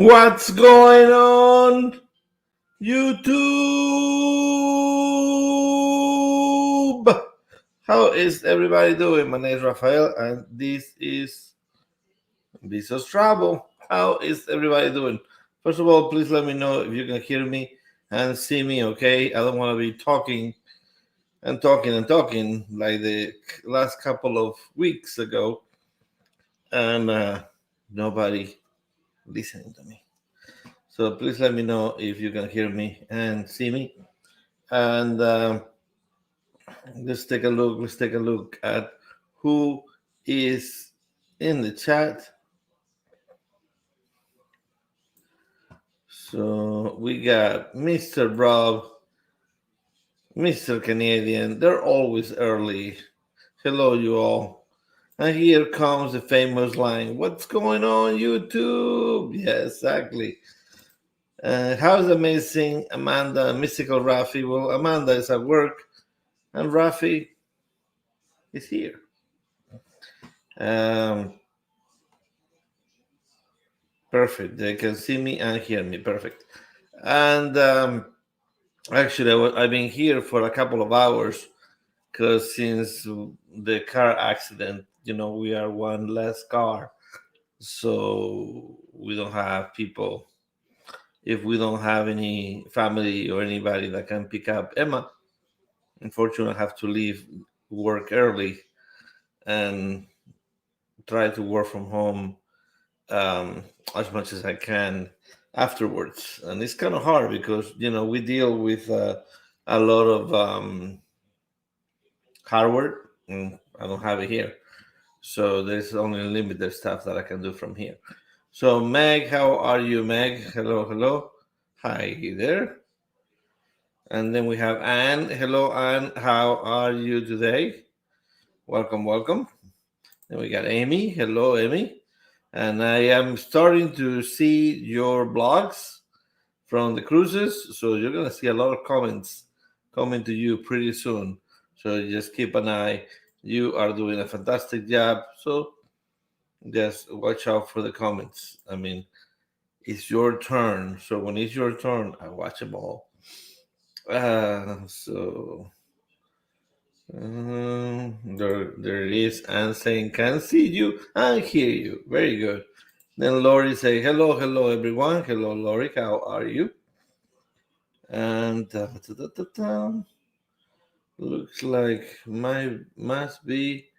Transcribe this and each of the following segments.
What's going on, YouTube? How is everybody doing? My name is Rafael, and this is VISO'S Travel. How is everybody doing? First of all, please let me know if you can hear me and see me, okay? I don't want to be talking and talking and talking like the last couple of weeks ago, and nobody listening to me. So please let me know if you can hear me and see me. And let's take a look. Let's take a look at who is in the chat. So we got Mr. Rob, Mr. Canadian. They're always early. Hello, you all. And here comes the famous line. What's going on, YouTube? Yeah, exactly. How's amazing Amanda, mystical Rafi? Well, Amanda is at work, and Rafi is here. Perfect. They can see me and hear me. Perfect. And actually, I've been here for a couple of hours because since the car accident, we are one less car. So we don't have people. If we don't have any family or anybody that can pick up Emma, unfortunately, I have to leave work early and try to work from home as much as I can afterwards. And it's kind of hard because we deal with a lot of hardware, and I don't have it here, so there's only limited stuff that I can do from here. So Meg, how are you, Meg? Hello, hello. Hi there. And then we have Anne. Hello, Anne. How are you today? Welcome, welcome. Then we got Amy. Hello, Amy. And I am starting to see your blogs from the cruises. So you're going to see a lot of comments coming to you pretty soon. So just keep an eye. You are doing a fantastic job. So just watch out for the comments. I mean, it's your turn. So when it's your turn, I watch them all. There it is. And saying, can see you and hear you. Very good. Then Lori say, hello, hello, everyone. Hello, Lori. How are you? And looks like must be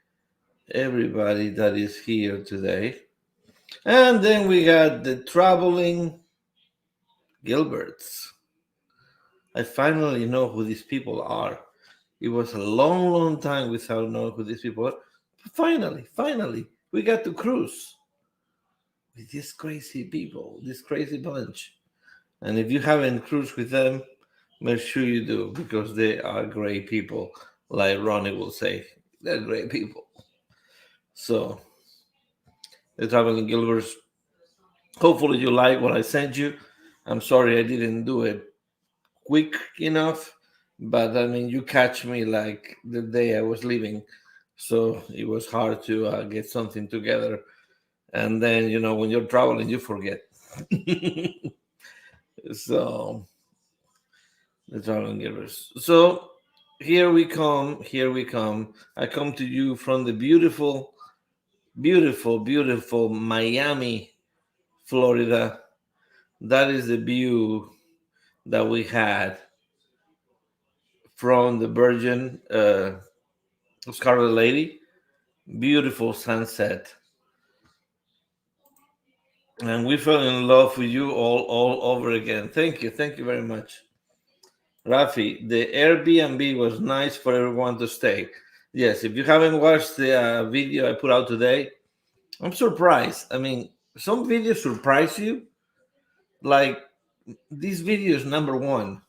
everybody that is here today. And then we got the traveling Gilberts. I finally know who these people are. It was a long, long time without knowing who these people are. But finally, we got to cruise with these crazy people, this crazy bunch. And if you haven't cruised with them, make sure you do, because they are great people. Like Ronnie will say, they're great people. So, the Traveling Gilberts, hopefully you like what I sent you. I'm sorry I didn't do it quick enough, but I mean, you catch me like the day I was leaving. So it was hard to get something together. And then, when you're traveling, you forget. So, the Traveling Gilberts. So, here we come. I come to you from the beautiful, beautiful, beautiful Miami, Florida. That is the view that we had from the Virgin Scarlet Lady. Beautiful sunset. And we fell in love with you all over again. Thank you very much. Rafi, the Airbnb was nice for everyone to stay. Yes, if you haven't watched the video I put out today, I'm surprised. I mean, some videos surprise you. Like, this video is number one.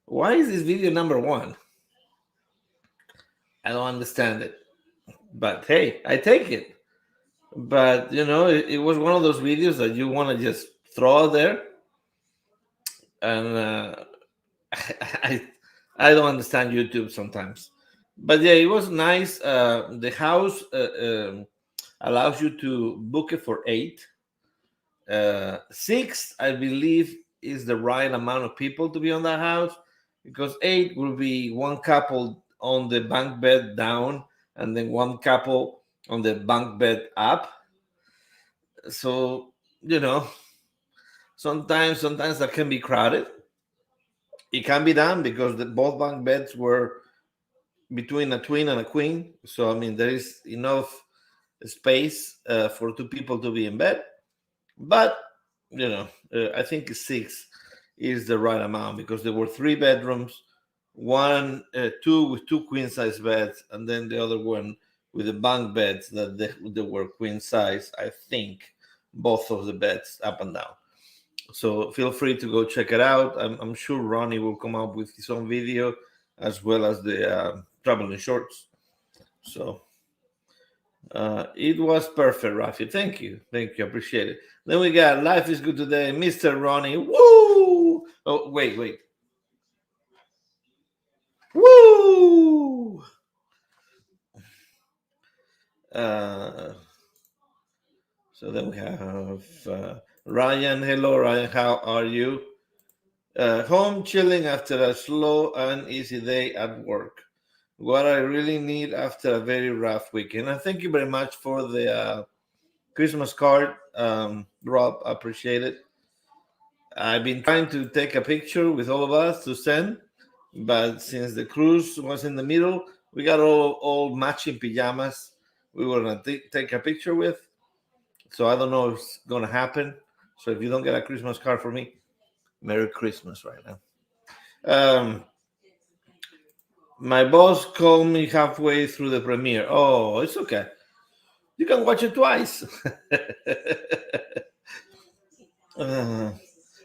Why is this video number one? I don't understand it. But hey, I take it. But, it was one of those videos that you want to just throw out there. And I don't understand YouTube sometimes. But yeah, it was nice. The house allows you to book it for 8. Six, I believe, is the right amount of people to be on that house, because eight will be one couple on the bunk bed down and then one couple on the bunk bed up. So, you know, sometimes that can be crowded. It can be done because both bunk beds were between a twin and a queen. So, I mean, there is enough space for two people to be in bed. But I think six is the right amount, because there were three bedrooms, two with two queen size beds, and then the other one with the bunk beds that they were queen size. I think both of the beds up and down. So feel free to go check it out. I'm sure Ronnie will come up with his own video as well as the traveling shorts. So it was perfect, Rafi. Thank you. Thank you. Appreciate it. Then we got Life is Good Today, Mr. Ronnie. Woo! Oh, wait. Woo! Uh, so then we have Ryan. Hello, Ryan. How are you? Home chilling after a slow and easy day at work. What I really need after a very rough weekend. And thank you very much for the Christmas card, Rob. I appreciate it. I've been trying to take a picture with all of us to send, but since the cruise was in the middle, we got all matching pajamas we were going to take a picture with. So I don't know if it's going to happen. So if you don't get a Christmas card for me, Merry Christmas right now. My boss called me halfway through the premiere. Oh, it's okay. You can watch it twice. uh,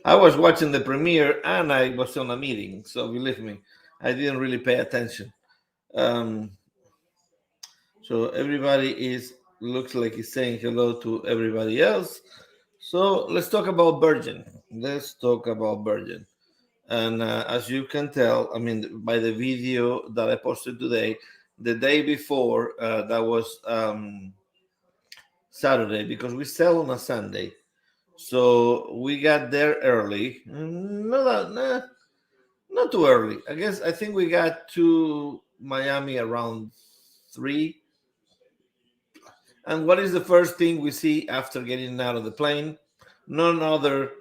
I was watching the premiere and I was on a meeting, so believe me, I didn't really pay attention. Um, so everybody is looks like he's saying hello to everybody else. So let's talk about Virgin. Let's talk about Virgin. And as you can tell, I mean, by the video that I posted today, the day before, that was Saturday, because we sell on a Sunday. So we got there early. Not too early. I think we got to Miami around 3. And what is the first thing we see after getting out of the plane? None other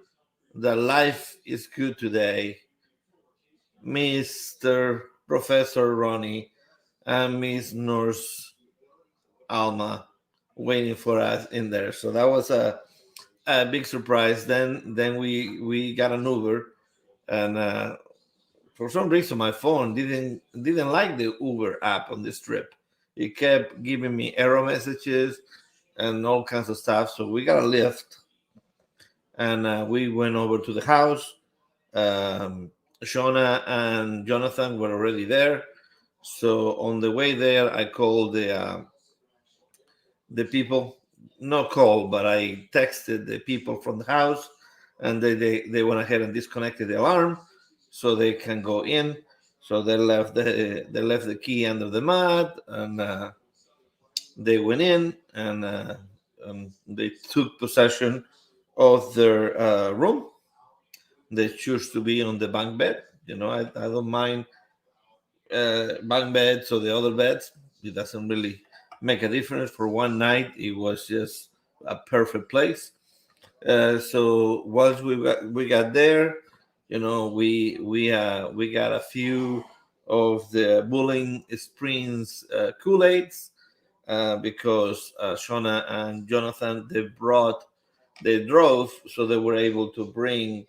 than Life is Good Today, Mr. Professor Ronnie and Miss Nurse Alma waiting for us in there. So that was a big surprise. Then we got an Uber, and for some reason my phone didn't like the Uber app on this trip. It kept giving me error messages and all kinds of stuff. So we got a lift, and we went over to the house. Um, Shona and Jonathan were already there. So on the way there, I called the people, not called, but I texted the people from the house, and they went ahead and disconnected the alarm so they can go in. So they left the key under the mat, and they went in, and they took possession of their room. They choose to be on the bunk bed. I don't mind bunk beds or the other beds. It doesn't really make a difference. For one night, it was just a perfect place. So once we got there, we got a few of the Bowling Springs Kool-Aids, because Shona and Jonathan, they drove, so they were able to bring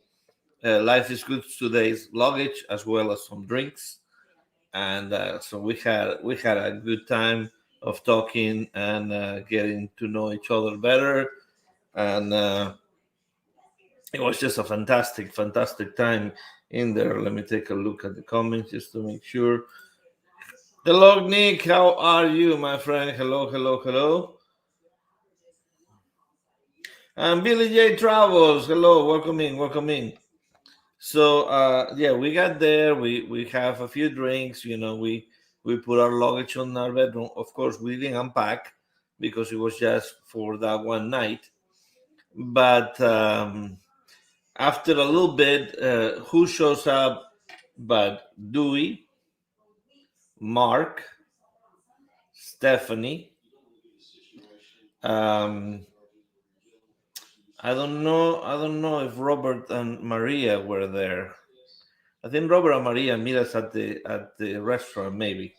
Life is Good Today's luggage as well as some drinks. And so we had a good time of talking and getting to know each other better. And it was just a fantastic time in there. Let me take a look at the comments just to make sure. Hello, Nick. How are you, my friend? Hello. And Billy J Travels. Hello, welcome in. So yeah, we got there. We have a few drinks. We put our luggage on our bedroom. Of course, we didn't unpack because it was just for that one night. But after a little bit, who shows up but Dewey, Mark, Stephanie. Um, I don't know if Robert and Maria were there. I think Robert and Maria meet us at the restaurant. Maybe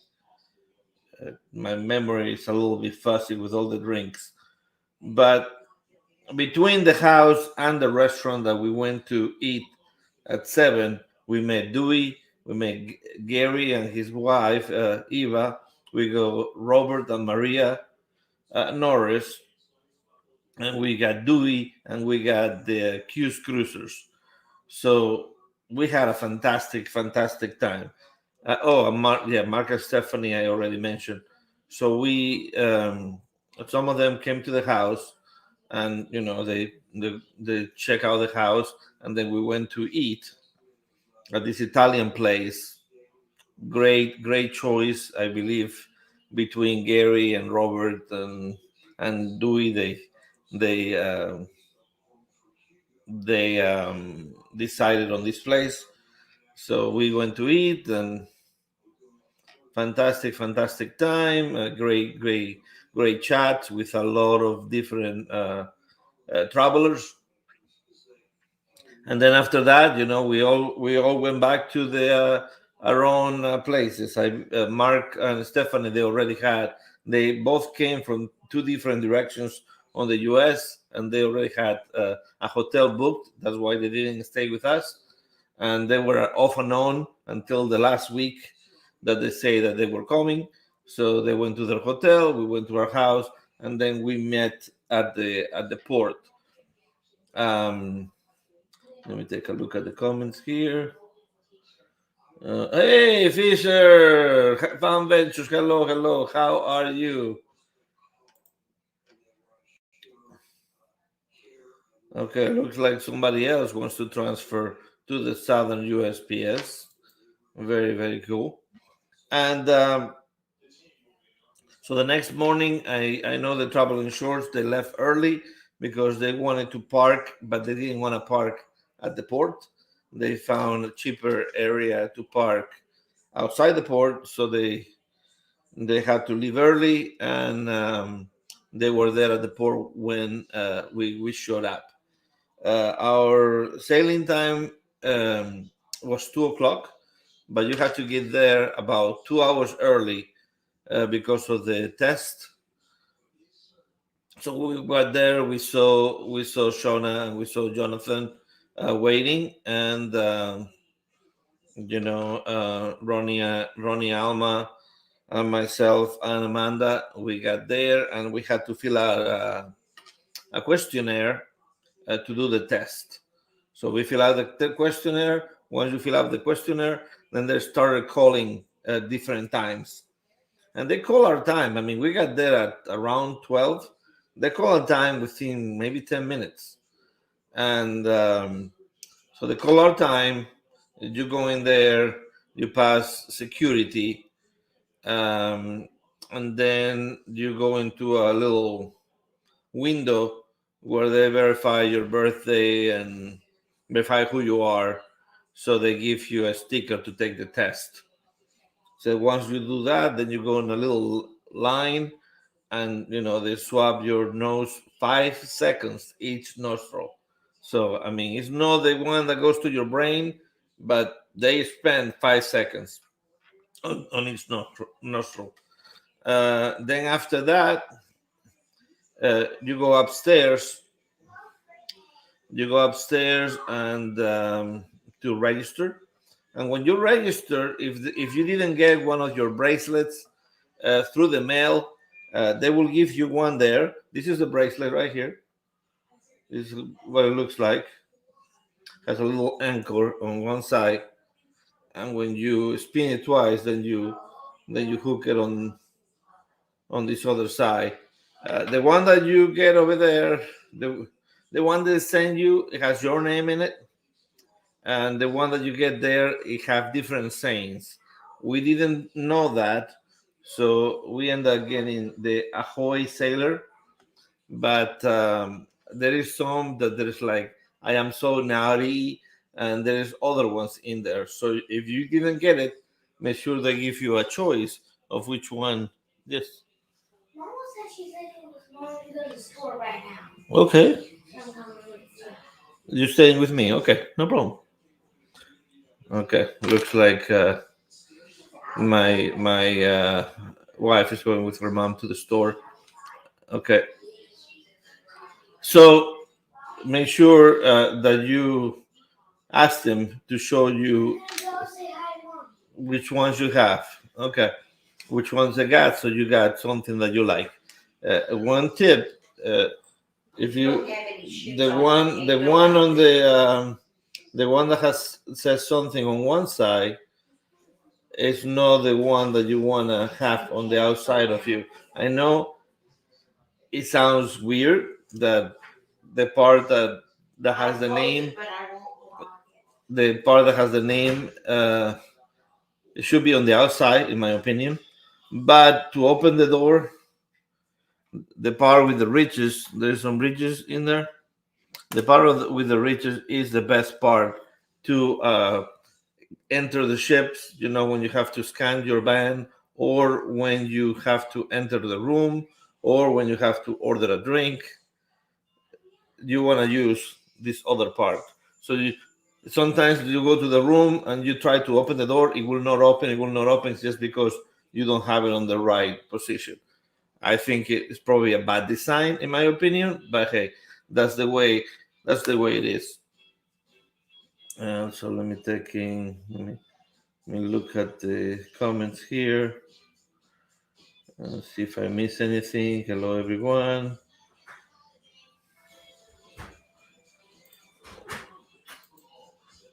my memory is a little bit fuzzy with all the drinks. But between the house and the restaurant that we went to eat at 7, we met Dewey, we met Gary and his wife Eva. We go Robert and Maria Norris, and we got Dewey, and we got the Q's Cruisers. So we had a fantastic time. Mark and Stephanie, I already mentioned. So some of them came to the house, and they check out the house, and then we went to eat at this Italian place. Great choice, I believe, between Gary and Robert and Dewey. They decided on this place, so we went to eat, and fantastic time. Great chat with a lot of different travelers. And then after that, we all went back to our own places. Mark and Stephanie, they both came from two different directions on the U.S., and they already had a hotel booked. That's why they didn't stay with us, and they were off and on until the last week that they say that they were coming. So they went to their hotel, we went to our house, and then we met at the port. Um, Let me take a look at the comments here. Hey, Fisher, Fan Ventures, hello. How are you? Okay, looks like somebody else wants to transfer to the Southern USPS. Very cool. And so the next morning, I know the Travel Insurance, they left early because they wanted to park, but they didn't want to park at the port. They found a cheaper area to park outside the port, so they had to leave early, and they were there at the port when we showed up. Our sailing time was 2 o'clock, but you had to get there about 2 hours early because of the test. So we got there. We saw Shona and we saw Jonathan waiting, and Ronnie Alma and myself and Amanda. We got there, and we had to fill out a questionnaire to do the test. So we fill out the questionnaire. Once you fill out the questionnaire, then they started calling at different times. And they call our time. I mean, we got there at around 12. They call our time within maybe 10 minutes. And so they call our time. You go in there, you pass security, and then you go into a little window where they verify your birthday and verify who you are. So they give you a sticker to take the test. So once you do that, then you go in a little line, and they swab your nose 5 seconds each nostril. So I mean, it's not the one that goes to your brain, but they spend 5 seconds on each nostril. Then after that, you go upstairs. You go upstairs and to register. And when you register, if you didn't get one of your bracelets through the mail, they will give you one there. This is the bracelet right here. This is what it looks like. Has a little anchor on one side, and when you spin it twice, then you hook it on this other side. The one that you get over there, the one they send you, it has your name in it, and the one that you get there, it have different sayings. We didn't know that, so we end up getting the Ahoy Sailor. But There is some that there's like I am so naughty, and there is other ones in there. So if you didn't get it, make sure they give you a choice of which one. Yes. Mama said she said it was going to go to the store right now. Okay. I'm coming with you. You're staying with me. Okay, no problem. Okay, looks like my wife is going with her mom to the store. Okay, so make sure that you ask them to show you which ones you have. Okay, which ones they got, so you got something that you like. One tip: if you the one on the one that has says something on one side is not the one that you want to have on the outside of you. I know it sounds weird that the part that has the name, the part that has the name, it should be on the outside, in my opinion. But to open the door, the part with the ridges, there's some ridges in there. The part with the ridges is the best part to enter the ships. You know, when you have to scan your band, or when you have to enter the room, or when you have to order a drink, you want to use this other part. So sometimes you go to the room and you try to open the door, it will not open. It will not open just because you don't have it on the right position. I think it's probably a bad design, in my opinion, but hey, that's the way. That's the way it is. So let me take in. Let me look at the comments here and see if I miss anything. Hello, everyone.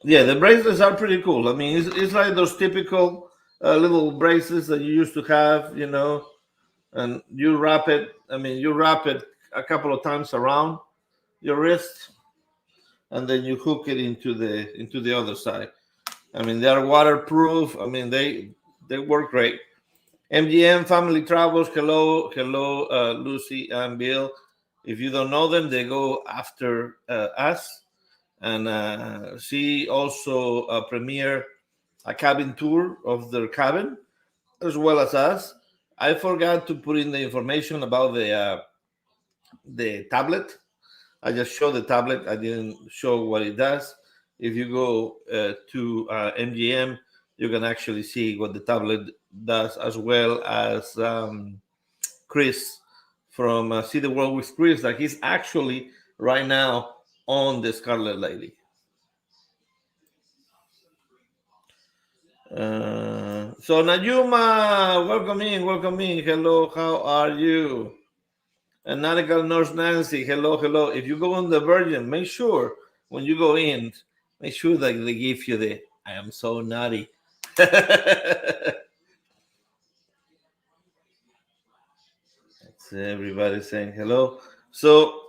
Yeah, the bracelets are pretty cool. I mean, it's like those typical little bracelets that you used to have, and you wrap it. I mean, you wrap it a couple of times around your wrist, and then you hook it into the other side. I mean, they are waterproof. I mean, they work great. MGM Family Travels. Hello, hello, Lucy and Bill. If you don't know them, they go after us, and she also premiere a cabin tour of their cabin as well as us. I forgot to put in the information about the tablet. I just showed the tablet. I didn't show what it does. If you go to MGM, you can actually see what the tablet does, as well as Chris from See the World with Chris. That he's actually right now on the Scarlet Lady. So Najuma, welcome in, welcome in. Hello, how are you? And Nautical Nurse Nancy, hello, hello. If you go on the Virgin, make sure when you go in, make sure that they give you the I am so naughty. Everybody saying hello. So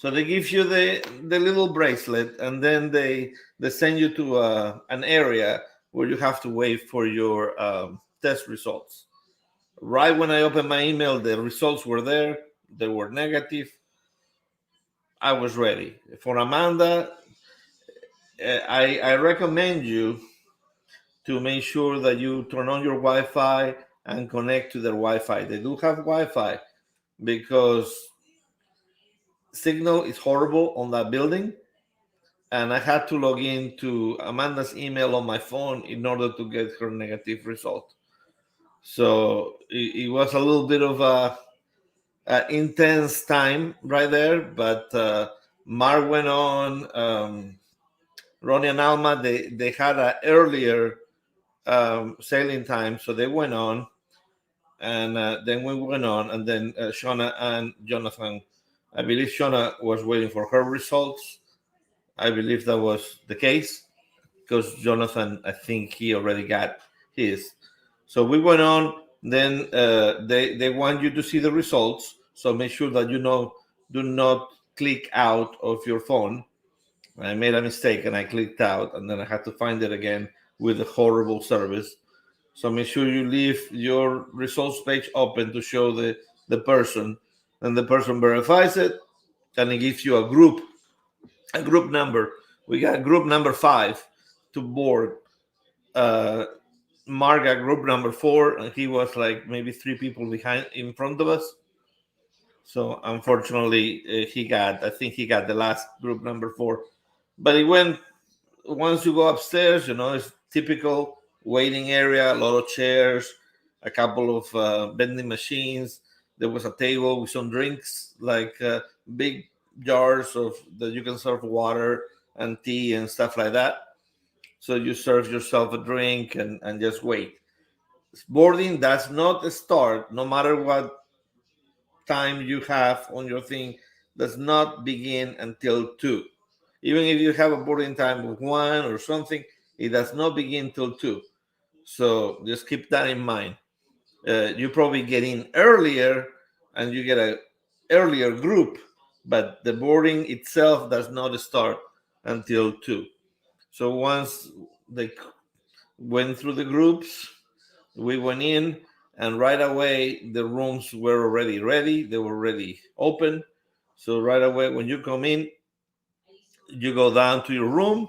they give you the little bracelet, and then they send you to an area where you have to wait for your test results. Right when I opened my email, the results were there. They were negative. I was ready. For Amanda, I recommend you to make sure that you turn on your Wi-Fi and connect to their Wi-Fi. They do have Wi-Fi because signal is horrible on that building, and I had to log in to Amanda's email on my phone in order to get her negative result. So it was a little bit of a intense time right there, but Mark went on. Ronnie and Alma, they had an earlier sailing time, so they went on, and then we went on, and then Shauna and Jonathan. I believe Shauna was waiting for her results. I believe that was the case because Jonathan, I think he already got his. So we went on. Then they want you to see the results. So make sure that do not click out of your phone. I made a mistake and I clicked out, and then I had to find it again with a horrible service. So make sure you leave your results page open to show the person, and the person verifies it, and it gives you a group number. We got group number 5 to board. Uh, Mark got group number 4, and he was like maybe 3 people behind in front of us. So unfortunately, I think he got the last group number 4. But it went once you go upstairs, it's typical waiting area, a lot of chairs, a couple of vending machines. There was a table with some drinks, like big jars of that you can serve water and tea and stuff like that. So you serve yourself a drink and just wait. Boarding does not start, no matter what time you have on your thing, does not begin until 2. Even if you have a boarding time of 1 or something, it does not begin till 2. So just keep that in mind. You probably get in earlier and you get a earlier group, but the boarding itself does not start until 2. So once they went through the groups, we went in, and right away the rooms were already ready. They were already open. So right away when you come in, you go down to your room,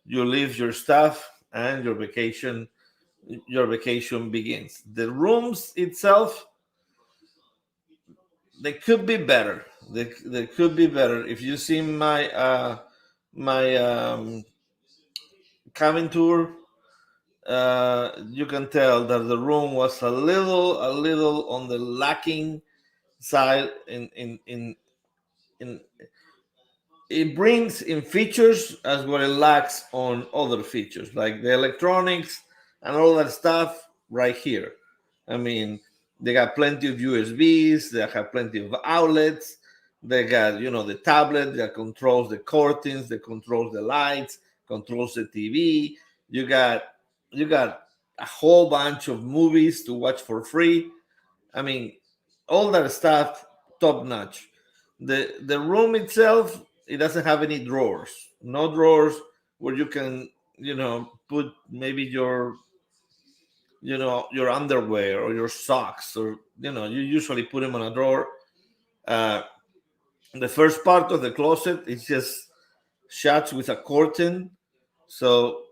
you leave your stuff, and your vacation begins. The rooms itself, they could be better. They could be better. If you see my cabin tour, you can tell that the room was a little on the lacking side in it brings in features as what it lacks on other features, like the electronics and all that stuff right here. I mean, they got plenty of USBs, they have plenty of outlets, they got, the tablet that controls the curtains, that controls the lights, controls the TV. You got a whole bunch of movies to watch for free. I mean, all that stuff, top notch. The room itself, it doesn't have any drawers. No drawers where you can, put maybe your underwear or your socks, or you usually put them on a drawer. Uh, the first part of the closet is just shuts with a curtain. So,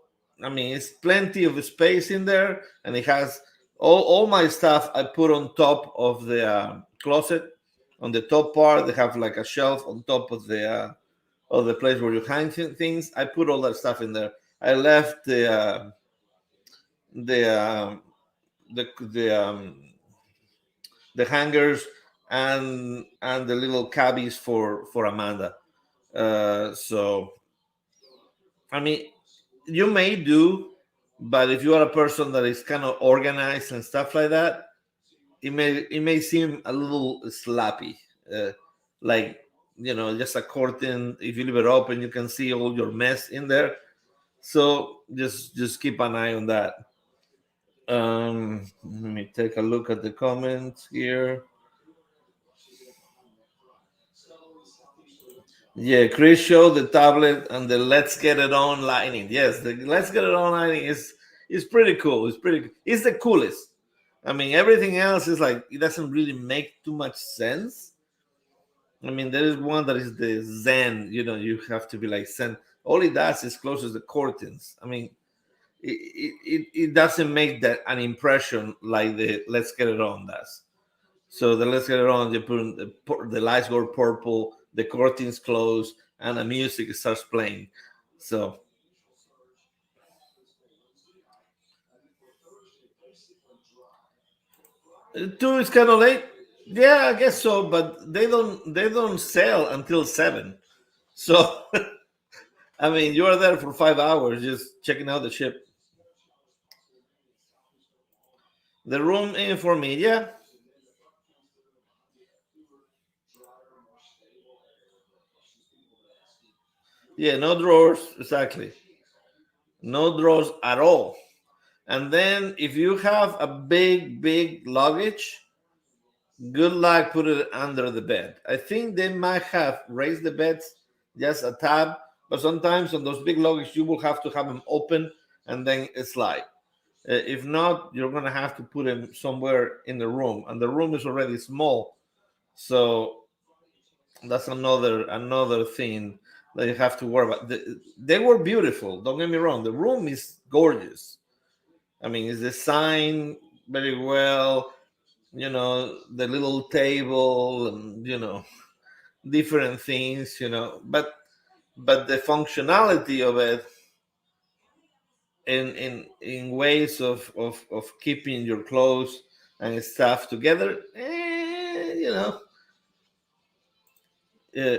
I mean, it's plenty of space in there, and it has all my stuff I put on top of the closet. On the top part, they have like a shelf on top of the place where you hang things. I put all that stuff in there. I left the um, the hangers and the little cabbies for Amanda. So, I mean, you may do, but if you are a person that is kind of organized and stuff like that, it may seem a little slappy. Like, just a curtain. If you leave it open, you can see all your mess in there. So just keep an eye on that. Let me take a look at the comments here. Yeah, Chris showed the tablet and the "Let's Get It On" lightning. Yes, the "Let's Get It On" lightning is pretty cool. It's the coolest. I mean, everything else is like, it doesn't really make too much sense. I mean, there is one that is the Zen. You have to be like Zen. All it does is closes the curtains. I mean, it doesn't make that an impression like the "Let's Get It On" does. So the "Let's Get It On," you put in the lights go purple, the curtains close, and the music starts playing. So 2 is kind of late. Yeah, I guess so, but they don't sell until 7. So I mean, you are there for 5 hours just checking out the ship. The room in for me, yeah, yeah, no drawers, exactly, no drawers at all. And then if you have a big luggage, good luck put it under the bed. I think they might have raised the beds just a tab, but sometimes on those big luggage you will have to have them open and then slide. If not, you're gonna have to put them somewhere in the room, and the room is already small. So That's another thing that you have to worry about. They were beautiful. Don't get me wrong. The room is gorgeous. I mean, it's designed very well. The little table and different things. But the functionality of it in ways of keeping your clothes and stuff together, uh,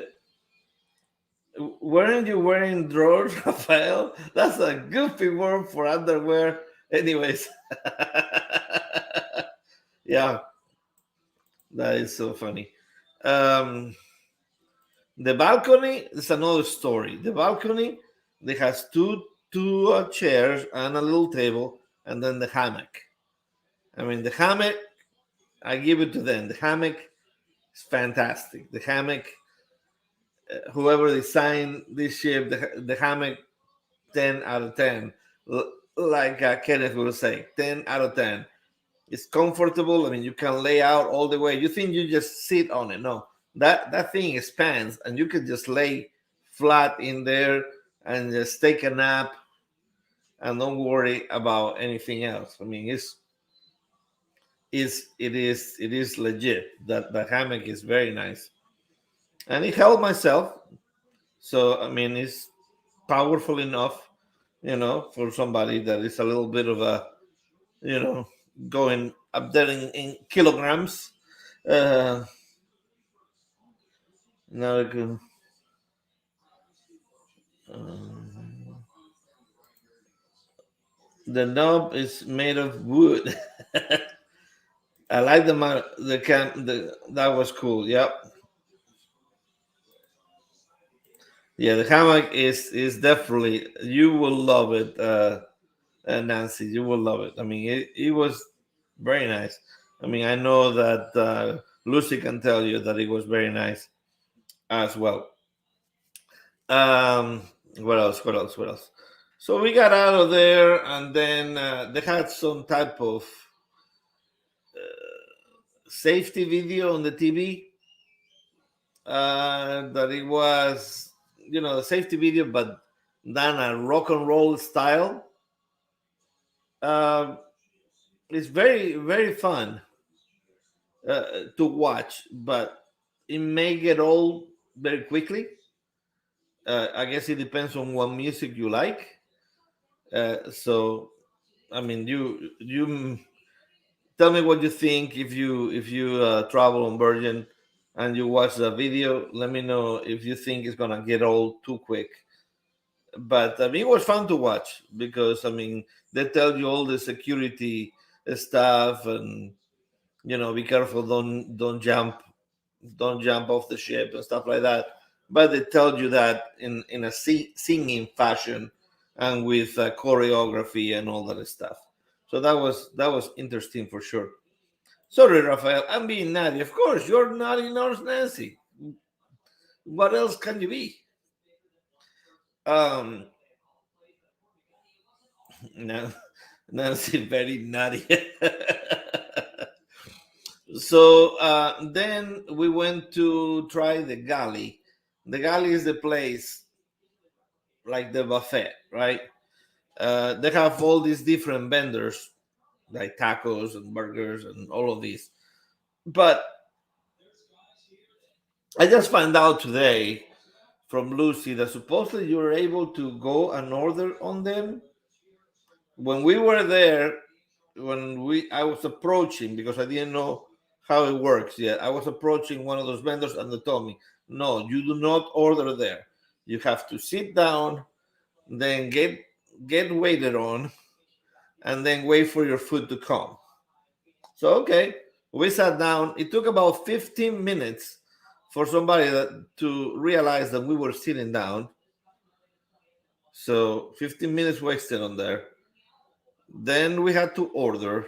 weren't you wearing drawers, Rafael? That's a goofy word for underwear. Anyways, yeah, that is so funny. Um, the balcony is another story. The balcony, it has two chairs and a little table, and then the hammock. I mean, the hammock, I give it to them. The hammock is fantastic. The hammock, whoever designed this ship, the hammock, 10 out of 10. Like Kenneth will say, 10 out of 10. It's comfortable. I mean, you can lay out all the way. You think you just sit on it. No, that thing expands, and you can just lay flat in there and just take a nap and don't worry about anything else. I mean, it is legit. That hammock is very nice, and it held myself. So I mean, it's powerful enough, for somebody that is a little bit of a, you know, going up there in kilograms. Uh, now the knob is made of wood. I like the camp. That was cool. Yep. Yeah, the hammock is definitely, you will love it, Nancy. You will love it. I mean, it was very nice. I mean, I know that Lucy can tell you that it was very nice as well. Um, what else? What else? What else? So we got out of there, and then they had some type of safety video on the TV. That it was, the safety video, but done a rock and roll style. Uh, it's very, very fun to watch, but it may get old very quickly. I guess it depends on what music you like. So, I mean, you tell me what you think if you travel on Virgin and you watch the video. Let me know if you think it's gonna get old too quick. But I mean, it was fun to watch because I mean they tell you all the security stuff and be careful, don't jump off the ship and stuff like that. But they tell you that in a singing fashion and with choreography and all that stuff. So that was interesting for sure. Sorry, Rafael, I'm being naughty. Of course, you're naughty, Nurse Nancy. What else can you be? Um, no, Nancy, very naughty. So then we went to try the galley. The galley is the place like the buffet, right? They have all these different vendors like tacos and burgers and all of these. But I just found out today from Lucy that supposedly you were able to go and order on them. When we were there, I was approaching because I didn't know how it works yet. I was approaching one of those vendors and they told me, no, you do not order there. You have to sit down, then get waited on, and then wait for your food to come. So okay, we sat down. It took about 15 minutes for somebody to realize that we were sitting down. So 15 minutes wasted on there. Then we had to order.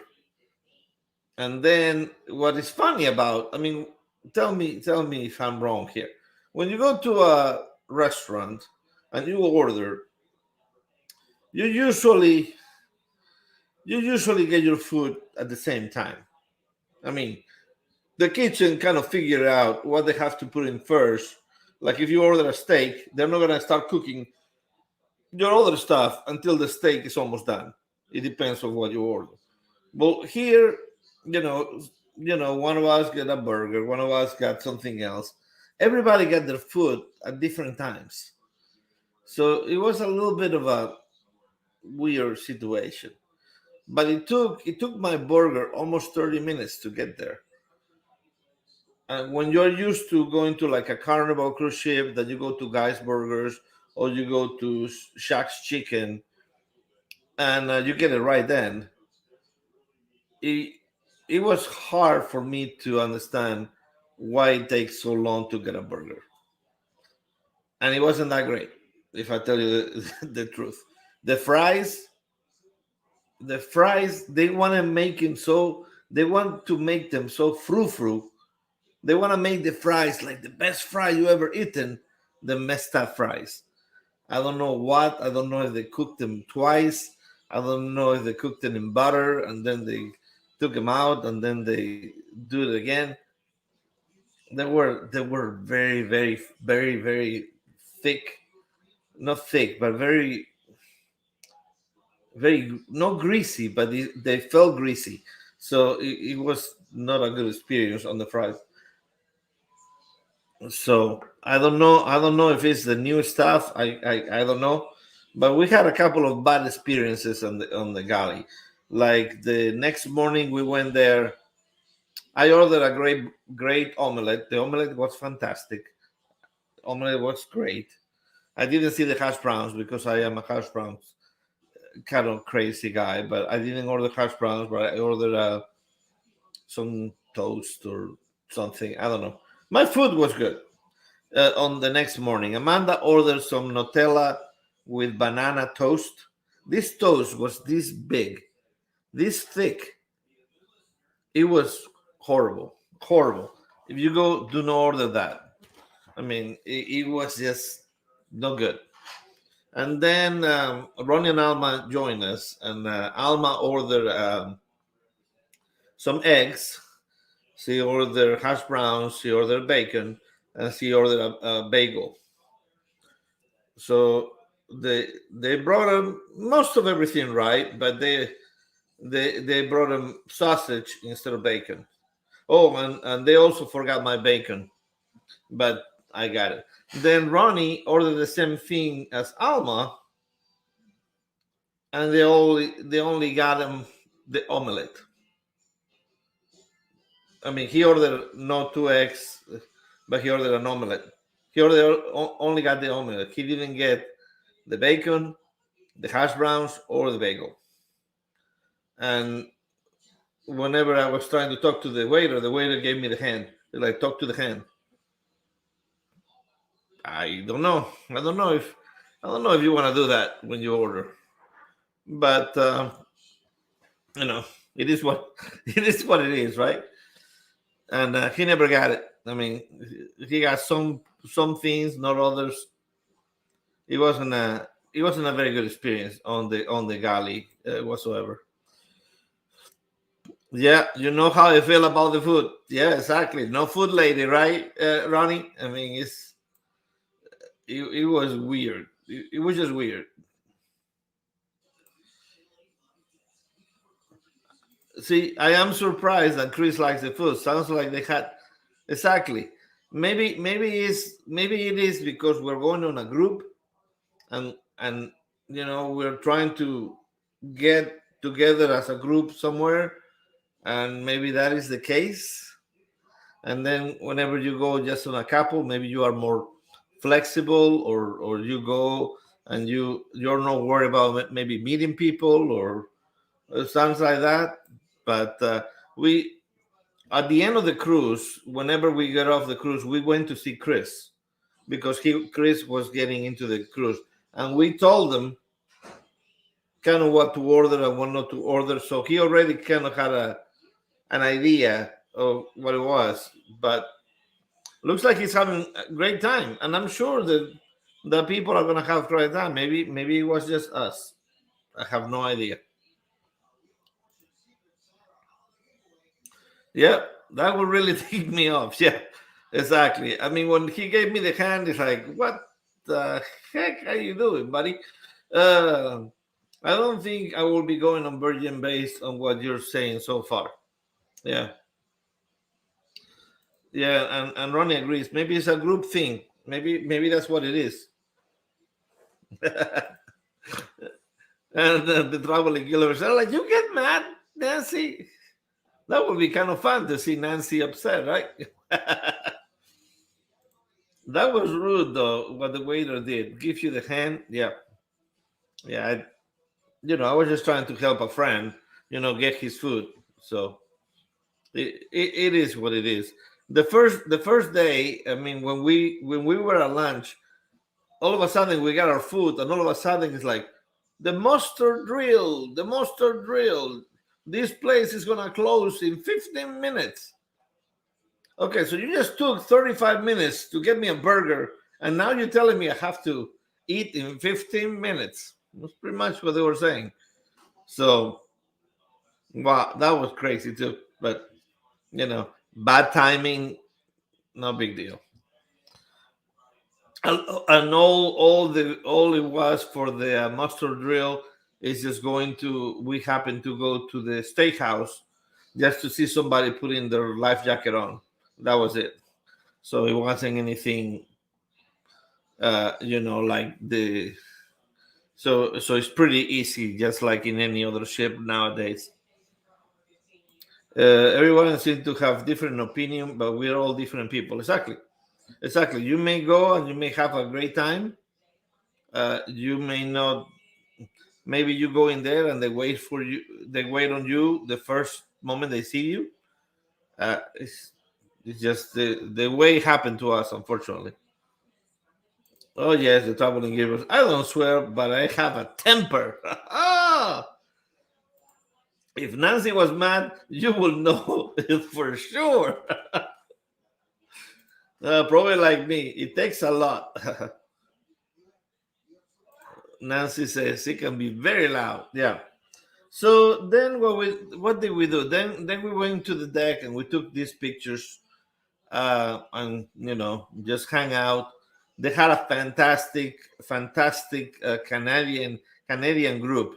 And then what is funny about, I mean, tell me if I'm wrong here. When you go to a restaurant and you order, you usually you usually get your food at the same time. I mean, the kitchen kind of figure out what they have to put in first. Like if you order a steak, they're not gonna start cooking your other stuff until the steak is almost done. It depends on what you order. Well, here, you know, one of us got a burger, one of us got something else. Everybody got their food at different times, so it was a little bit of a weird situation. But it took my burger almost 30 minutes to get there. And when you're used to going to like a Carnival cruise ship, that you go to Guy's Burgers or you go to Shaq's Chicken, and you get it right then, it it was hard for me to understand why it takes so long to get a burger, and it wasn't that great. If I tell you the truth, the fries, they want to make them so they want to make them so frou frou. They want to make the fries like the best fry you ever eaten, the messed up fries. I don't know what. I don't know if they cooked them twice. I don't know if they cooked them in butter and then they took them out and then they do it again. They were very very thick, not thick, but very not greasy, but they felt greasy. So it was not a good experience on the fries. So I don't know if it's the new stuff. I don't know, but we had a couple of bad experiences on the galley. Like the next morning we went there. I ordered a great omelette. The omelette was fantastic. Omelette was great. I didn't see the hash browns because I am a hash browns kind of crazy guy. But I didn't order hash browns. But I ordered some toast or something. I don't know. My food was good. On the next morning, Amanda ordered some Nutella with banana toast. This toast was this big, this thick. It was horrible, horrible. If you go, do not order that. I mean, it was just no good. And then Ronnie and Alma joined us, and Alma ordered some eggs. She ordered hash browns. She ordered bacon, and she ordered a bagel. So they brought him most of everything right, but they brought him sausage instead of bacon. Oh, and they also forgot my bacon, but I got it. Then Ronnie ordered the same thing as Alma, and they only got him the omelette. I mean, he ordered no two eggs, but he ordered an omelette. He only got the omelette. He didn't get the bacon, the hash browns, or the bagel. And whenever I was trying to talk to the waiter gave me the hand. They're like, talk to the hand. I don't know. I don't know if you want to do that when you order, but you know, it is what it is, right? And he never got it. I mean, he got some things, not others. It wasn't a very good experience on the galley whatsoever. Yeah, you know how I feel about the food. Yeah, exactly. No food lady, right, Ronnie? I mean, it was weird. It was just weird. See, I am surprised that Chris likes the food. Sounds like they had exactly. Maybe it is because we're going on a group, and we're trying to get together as a group somewhere, and maybe that is the case. And then whenever you go just on a couple, maybe you are more flexible, or you go and you're not worried about maybe meeting people or something like that. But we at the end of the cruise, whenever we get off the cruise, we went to see Chris because Chris was getting into the cruise, and we told him kind of what to order and what not to order. So he already kind of had an idea of what it was, but looks like he's having a great time, and I'm sure that the people are gonna have a great time. Maybe it was just us. I have no idea. Yeah. That would really take me off. Yeah, exactly. I mean, when he gave me the hand, it's like, what the heck are you doing, buddy? Uh, I don't think I will be going on Virgin based on what you're saying so far. Yeah, yeah, and Ronnie agrees. Maybe it's a group thing. Maybe that's what it is. And the traveling killers are like, you get mad, Nancy. That would be kind of fun to see Nancy upset, right? That was rude, though. What the waiter did, give you the hand. Yeah, yeah. I was just trying to help a friend, get his food. So it is what it is. The first day, I mean, when we were at lunch, all of a sudden we got our food, and all of a sudden it's like the mustard drill, the mustard drill. This place is gonna close in 15 minutes. Okay, so you just took 35 minutes to get me a burger, and now you're telling me I have to eat in 15 minutes. That's pretty much what they were saying. So, wow, that was crazy too. But, bad timing, no big deal. And all it was for the mustard drill is just we happened to go to the steakhouse just to see somebody putting their life jacket on. That was it. So it wasn't anything, like so it's pretty easy, just like in any other ship nowadays. Everyone seems to have different opinion, but we're all different people. Exactly. You may go and you may have a great time. You may not. Maybe you go in there and they wait for you. They wait on you the first moment they see you. It's just the way it happened to us, unfortunately. Oh yes, the traveling givers. I don't swear, but I have a temper. If Nancy was mad, you will know it for sure. Probably like me, it takes a lot. Nancy says it can be very loud. Yeah. So then what did we do? Then we went to the deck and we took these pictures, and just hang out. They had a fantastic Canadian group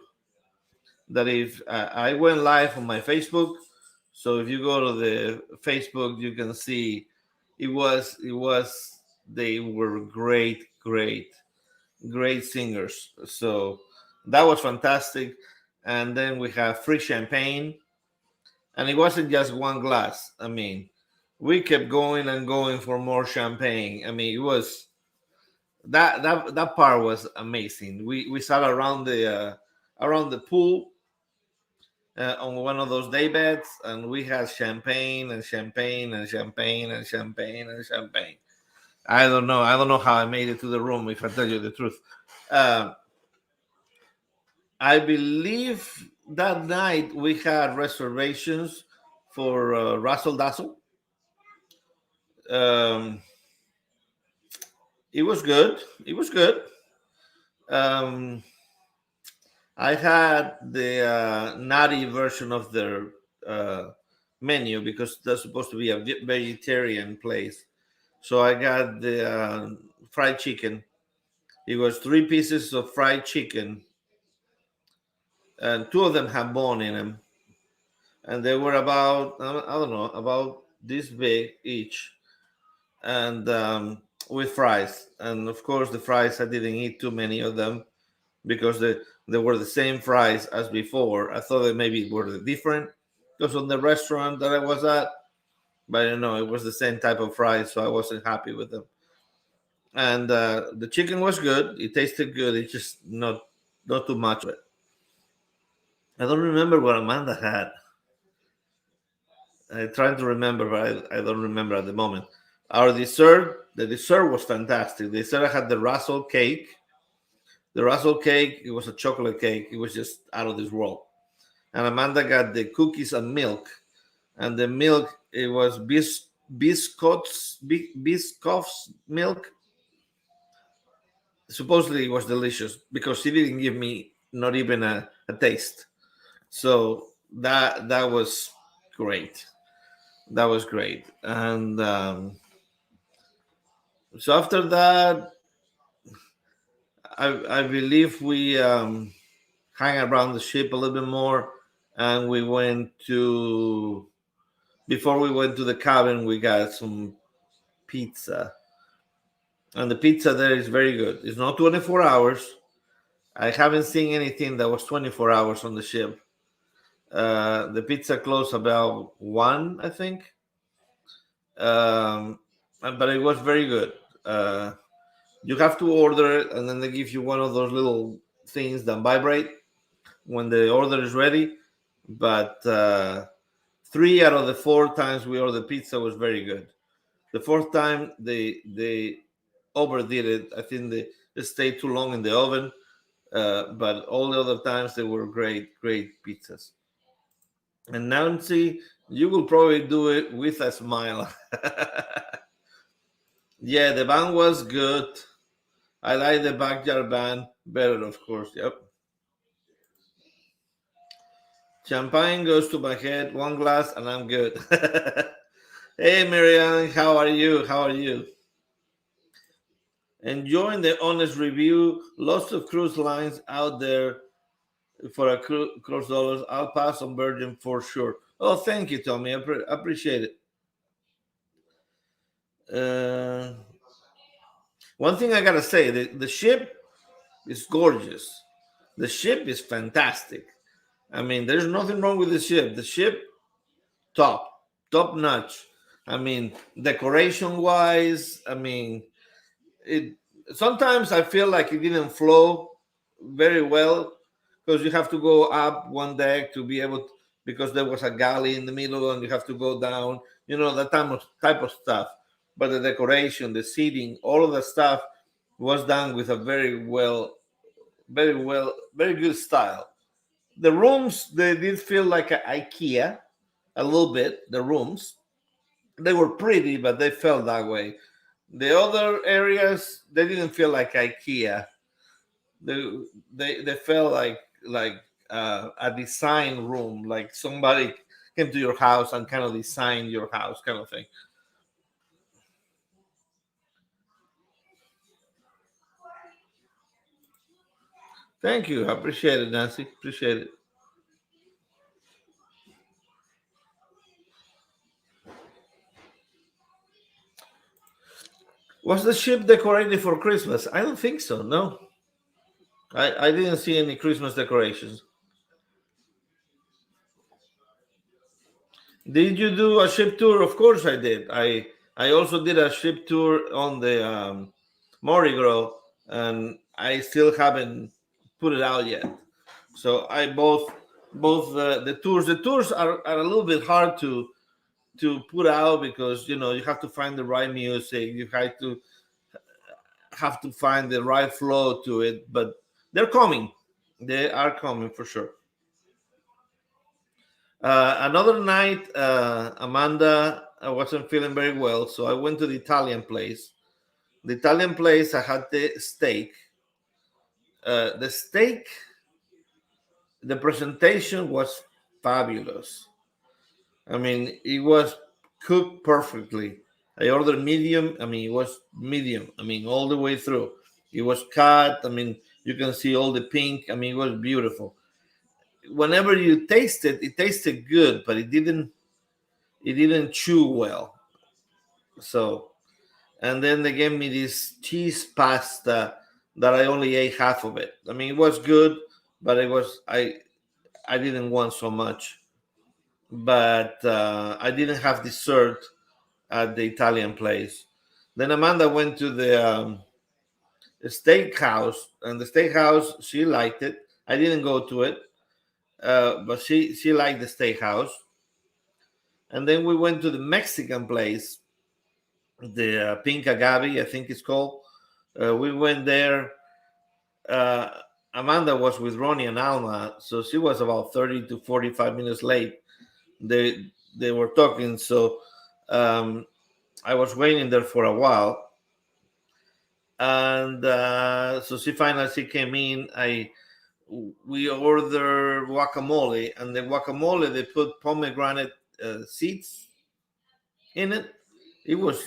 that if I went live on my Facebook. So if you go to the Facebook, you can see it was they were great singers. So that was fantastic. And then we have free champagne, and it wasn't just one glass. I mean, we kept going and going for more champagne. I mean, it was that part was amazing. We sat around the pool, on one of those day beds, and we had champagne and champagne and champagne and champagne and champagne. I don't know how I made it to the room, if I tell you the truth. Uh, I believe that night we had reservations for Russell Dazzle. Um, it was good. It was good. Um, I had the natty version of their uh, menu because that's supposed to be a vegetarian place. So I got the fried chicken. It was three pieces of fried chicken, and two of them had bone in them, and they were about I don't know, about this big each, and with fries. And of course, the fries, I didn't eat too many of them because they were the same fries as before. I thought that maybe it were different because on the restaurant that I was at, but I don't know, it was the same type of fries, so I wasn't happy with them. And the chicken was good. It tasted good. It's just not too much of it. I don't remember what Amanda had. I'm trying to remember, but I don't remember at the moment. The dessert was fantastic. The dessert had the Russell cake. The Russell cake, it was a chocolate cake. It was just out of this world. And Amanda got the cookies and milk. And the milk, it was Biscoff's milk. Supposedly it was delicious because she didn't give me not even a taste. So that was great. That was great. And so after that, I believe we hang around the ship a little bit more, and we went to before we went to the cabin, we got some pizza, and the pizza there is very good. It's not 24 hours. I haven't seen anything that was 24 hours on the ship. The pizza closed about 1, I think, um, but it was very good. Uh, you have to order it, and then they give you one of those little things that vibrate when the order is ready. But 3 out of the 4 times we ordered pizza was very good. The fourth time they overdid it. I think they stayed too long in the oven. But all the other times they were great pizzas. And Nancy, you will probably do it with a smile. Yeah, the band was good. I like the backyard band better, of course. Yep. Champagne goes to my head, one glass, and I'm good. Hey, Marianne, how are you? How are you? Enjoying the honest review. Lots of cruise lines out there for a cruise dollars. I'll pass on Virgin for sure. Oh, thank you, Tommy. I appreciate it. Uh, One thing I gotta say, the ship is gorgeous. The ship is fantastic. I mean, there's nothing wrong with the ship. The ship, top notch. I mean, decoration wise, I mean, it. Sometimes I feel like it didn't flow very well because you have to go up one deck to be able to, because there was a galley in the middle and you have to go down. You know that type of stuff. But the decoration, the seating, all of the stuff was done with a very good style. The rooms they did feel like a IKEA a little bit. The rooms they were pretty, but they felt that way. The other areas they didn't feel like IKEA. They they felt like a design room, like somebody came to your house and kind of designed your house, kind of thing. Thank you, I appreciate it, Nancy. Appreciate it. Was the ship decorated for Christmas? I don't think so. No, I didn't see any Christmas decorations. Did you do a ship tour? Of course I did. I also did a ship tour on the Mardi Gras, and I still haven't put it out yet. So I both the tours. The tours are a little bit hard to put out because you have to find the right music. You have to find the right flow to it. But they're coming. They are coming for sure. Another night, Amanda wasn't feeling very well, so I went to the Italian place. The Italian place, I had the steak. The steak, the presentation was fabulous. I mean, it was cooked perfectly. I ordered medium. I mean, it was medium. I mean, all the way through. It was cut. I mean, you can see all the pink. I mean, it was beautiful. Whenever you taste it, it tasted good, but it didn't chew well. So, and then they gave me this cheese pasta that I only ate half of it. I mean, it was good, but I didn't want so much. But I didn't have dessert at the Italian place. Then Amanda went to the steakhouse, and the steakhouse she liked it. I didn't go to it, but she liked the steakhouse. And then we went to the Mexican place, the Pink Agave, I think it's called. We went there. Uh, Amanda was with Ronnie and Alma, so she was about 30 to 45 minutes late. They were talking, so um, I was waiting there for a while, and so she came in. We ordered guacamole, and the guacamole they put pomegranate seeds, in it. It was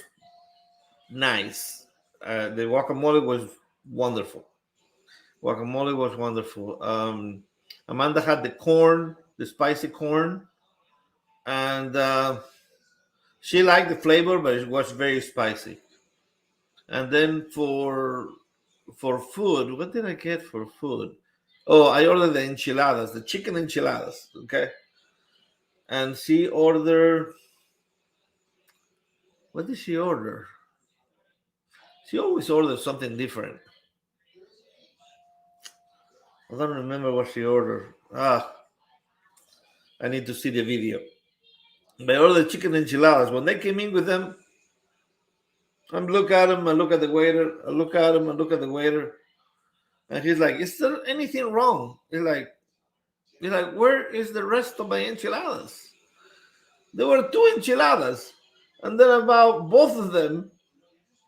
nice. The guacamole was wonderful. Guacamole was wonderful. Amanda had the corn, the spicy corn, and she liked the flavor, but it was very spicy. And then for food, what did I get for food? Oh, I ordered the enchiladas, the chicken enchiladas. Okay, and she ordered. What did she order? She always orders something different. I don't remember what she ordered. I need to see the video. But I ordered chicken enchiladas. When they came in with them, I look at him, I look at the waiter, I look at him, I look at the waiter, and he's like, "Is there anything wrong?" He's like, "Where is the rest of my enchiladas?" There were two enchiladas, and then about both of them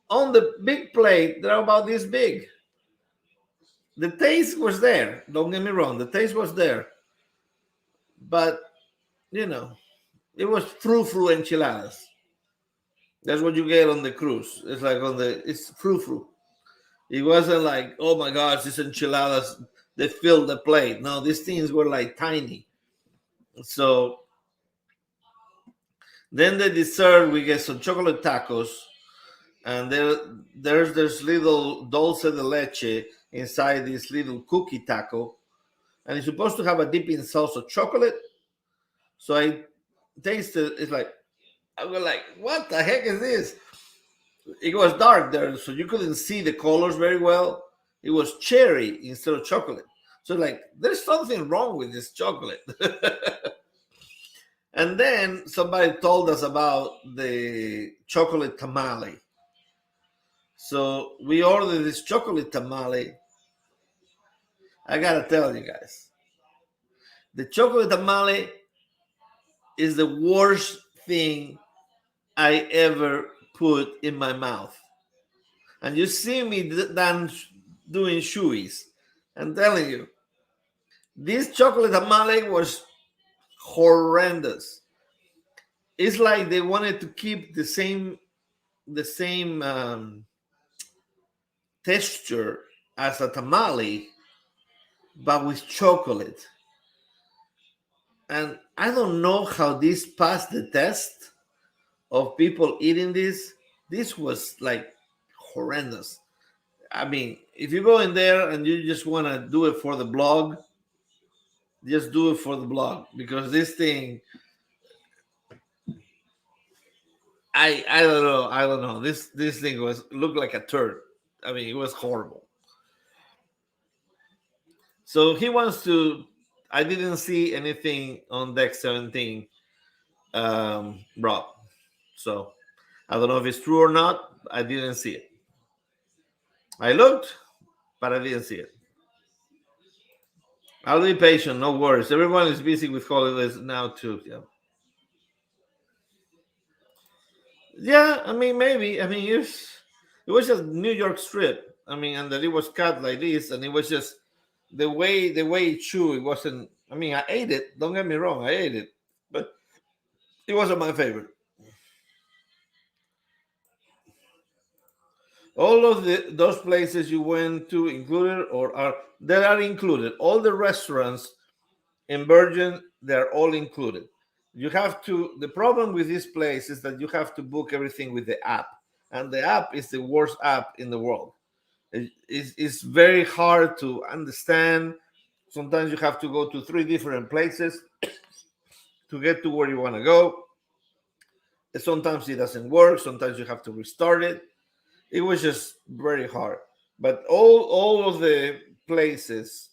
on the big plate, they're about this big. The taste was there. Don't get me wrong, the taste was there, but you know, it was frou-frou enchiladas. That's what you get on the cruise. It's like it's frou-frou. It wasn't like, oh my gosh, these enchiladas, they filled the plate. No, these things were like tiny. So then the dessert, we get some chocolate tacos, and there's this little dulce de leche inside this little cookie taco, and it's supposed to have a dipping sauce of chocolate. So I tasted. It's like I was like, what the heck is this? It was dark there, so you couldn't see the colors very well. It was cherry instead of chocolate. So like, there's something wrong with this chocolate. And then somebody told us about the chocolate tamale. So we ordered this chocolate tamale. I gotta tell you guys, the chocolate tamale is the worst thing I ever put in my mouth. And you see me done doing shoeies. I'm telling you, this chocolate tamale was horrendous. It's like they wanted to keep the same texture as a tamale, but with chocolate. And I don't know how this passed the test of people eating this. This was like horrendous. I mean, if you go in there and you just want to do it for the blog, just do it for the blog, because this thing, I don't know. This thing was looked like a turd. I mean, it was horrible. So he wants to. I didn't see anything on deck 17, Rob. So I don't know if it's true or not. I didn't see it. I looked, but I didn't see it. I'll be patient. No worries. Everyone is busy with holidays now too. Yeah. Yeah. I mean, maybe. I mean, it was just New York strip. I mean, and that it was cut like this, and it was just the way it chewed. It wasn't. I mean, I ate it. Don't get me wrong. I ate it, but it wasn't my favorite. All of those places you went to included or are that are included. All the restaurants in Virgin, they're all included. You have to. The problem with this place is that you have to book everything with the app, and the app is the worst app in the world. It's very hard to understand. Sometimes you have to go to three different places to get to where you want to go. Sometimes it doesn't work. Sometimes you have to restart it. It was just very hard. But all of the places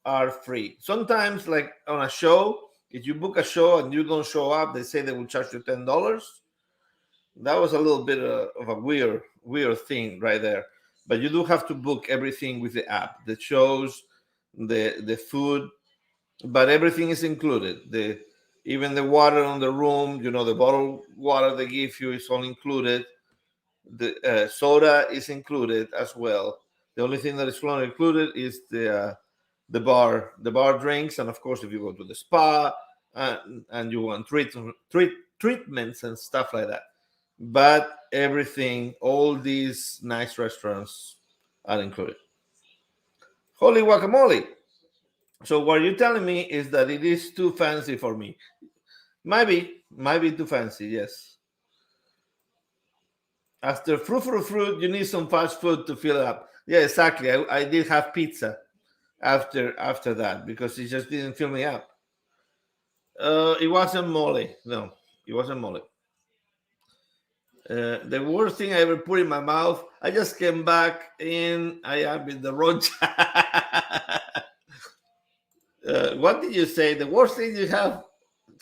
are free. Sometimes, like on a show, if you book a show and you don't show up, they say they will charge you $10. That was a little bit of a weird thing right there. But you do have to book everything with the app, the shows, the food, but everything is included. The Even the water on the room, the bottled water they give you is all included. The soda is included as well. The only thing that is not included is the bar drinks, and of course, if you go to the spa and you want treatments and stuff like that, but everything, all these nice restaurants are included. Holy guacamole! So what you're telling me is that it is too fancy for me. Might be too fancy. Yes. After fruit, you need some fast food to fill up. Yeah, exactly. I did have pizza after that because it just didn't fill me up. It wasn't mole. No, it wasn't mole. The worst thing I ever put in my mouth. I just came back in. I am in the wrong. What did you say? The worst thing you have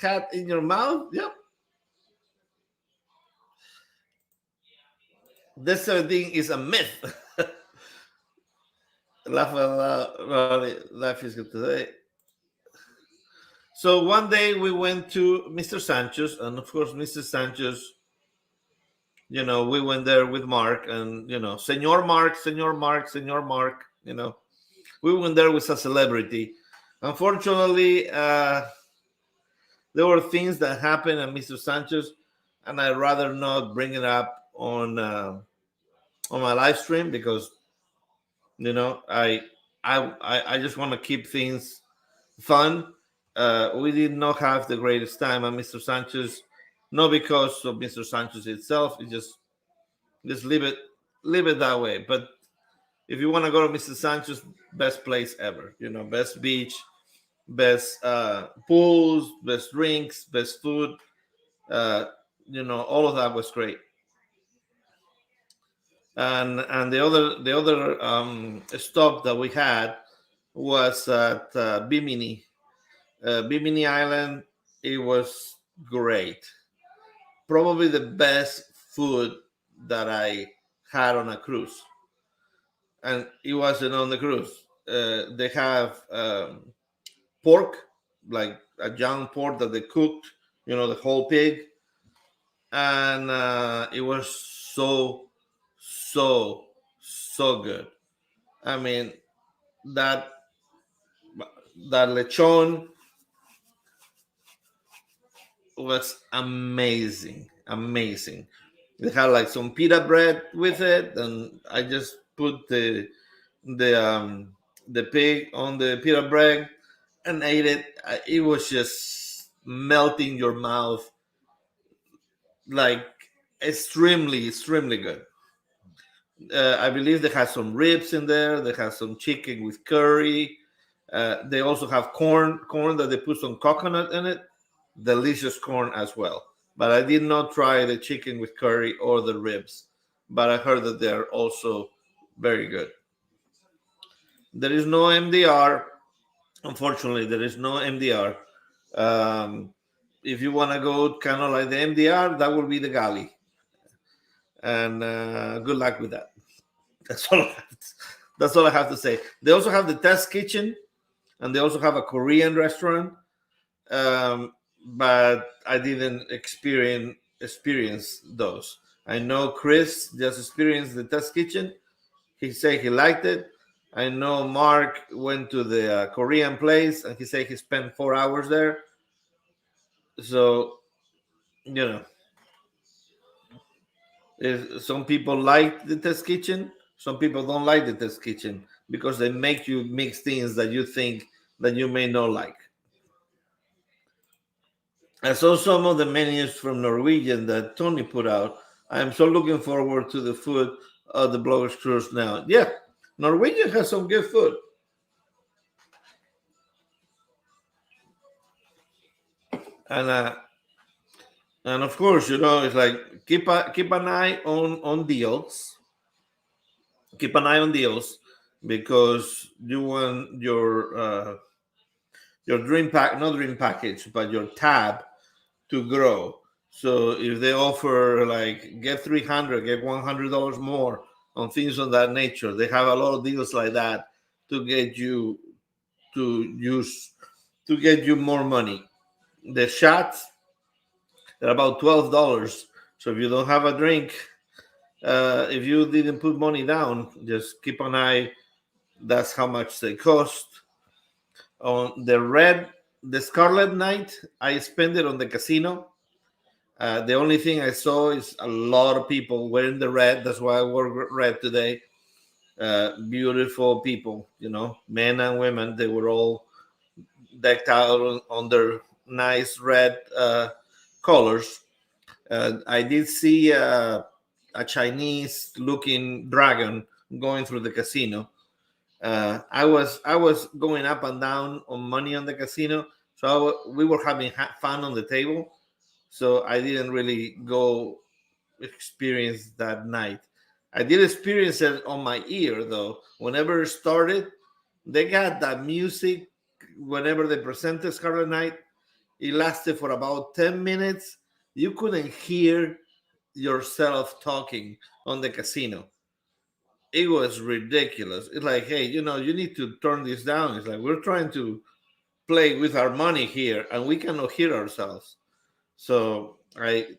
had in your mouth? Yep. This thing is a myth. Life is good today. So one day we went to Mr. Sanchez, and of course, Mr. Sanchez, we went there with Mark, and Senor Mark, Senor Mark, Senor Mark, we went there with a celebrity. Unfortunately, there were things that happened at Mr. Sanchez, and I'd rather not bring it up on my live stream because I just want to keep things fun. We did not have the greatest time at Mr. Sanchez, not because of Mr. Sanchez itself. It just leave it that way. But if you want to go to Mr. Sanchez, best place ever. Best beach, best pools, best drinks, best food. All of that was great. And the other stop that we had was at Bimini. Bimini Island. It was great. Probably the best food that I had on a cruise, and it wasn't on the cruise. They have pork, like a young pork that they cooked, the whole pig, and it was so good. I mean, that that lechon was amazing. They had like some pita bread with it, and I just put the pig on the pita bread and ate it. It was just melting your mouth, like extremely good. I believe they have some ribs in there. They have some chicken with curry. They also have corn that they put some coconut in it. Delicious corn as well. But I did not try the chicken with curry or the ribs. But I heard that they're also very good. There is no MDR. Unfortunately, there is no MDR. If you want to go kind of like the MDR, that will be the galley. And good luck with that. That's all I have to say. They also have the test kitchen, and they also have a Korean restaurant. But I didn't experience those. I know Chris just experienced the test kitchen. He said he liked it. I know Mark went to the Korean place, and he said he spent 4 hours there. So, some people like the test kitchen. Some people don't like the test kitchen because they make you mix things that you think that you may not like. I saw some of the menus from Norwegian that Tony put out. I am so looking forward to the food of the Bloggers Cruise now. Yeah, Norwegian has some good food. And of course, it's like keep an eye on deals. Keep an eye on deals because you want your not dream package, but your tab to grow. So if they offer like get 300, get $100 more on things of that nature, they have a lot of deals like that to get you more money. The shots they're about $12. So if you don't have a drink, if you didn't put money down, just keep an eye. That's how much they cost. On the Scarlet Night, I spent it on the casino. The only thing I saw is a lot of people wearing the red. That's why I wore red today. Beautiful people, men and women. They were all decked out on their nice red colors. I did see a Chinese looking dragon going through the casino. I was going up and down on money on the casino, so we were having fun on the table. So I didn't really go experience that night. I did experience it on my ear though. Whenever it started, they got that music. Whenever they presented Scarlet Night, it lasted for about 10 minutes. You couldn't hear yourself talking on the casino. It was ridiculous. It's like, hey, you need to turn this down. It's like we're trying to play with our money here and we cannot hear ourselves. So I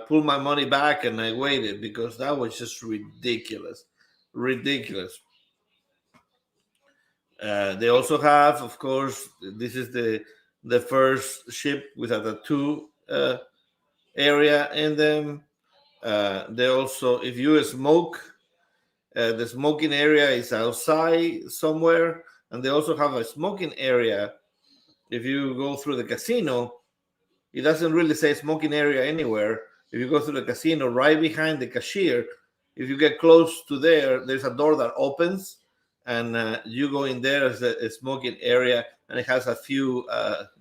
pulled my money back and I waited because that was just ridiculous. Ridiculous. They also have, of course, this is the first ship with a tattoo area in them. They also, if you smoke, the smoking area is outside somewhere, and they also have a smoking area. If you go through the casino, it doesn't really say smoking area anywhere. If you go through the casino, right behind the cashier, if you get close to there's a door that opens, and you go in there as a smoking area, and it has a few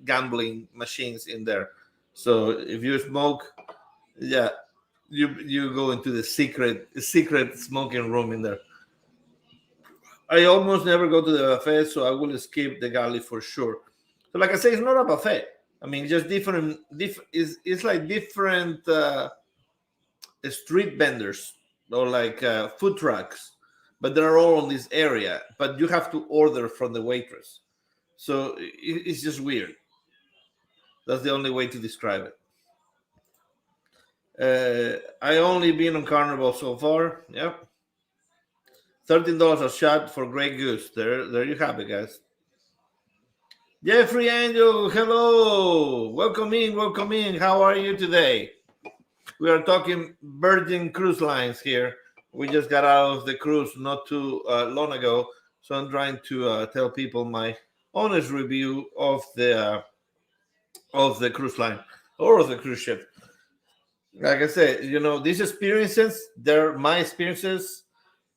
gambling machines in there. So if you smoke, yeah, you go into the secret smoking room in there. I almost never go to the buffet, so I will skip the galley for sure. So, like I say, it's not a buffet. I mean, just different. It's like different street vendors or like food trucks, but they're all in this area. But you have to order from the waitress, so it's just weird. That's the only way to describe it. I only been on Carnival so far. Yep, $13 a shot for Grey Goose. There you have it, guys. Jeffrey Angel, hello. Welcome in, welcome in. How are you today? We are talking Virgin Cruise Lines here. We just got out of the cruise not too long ago, so I'm trying to tell people my honest review of the cruise line or of the cruise ship. Like I said, these experiences, they're my experiences,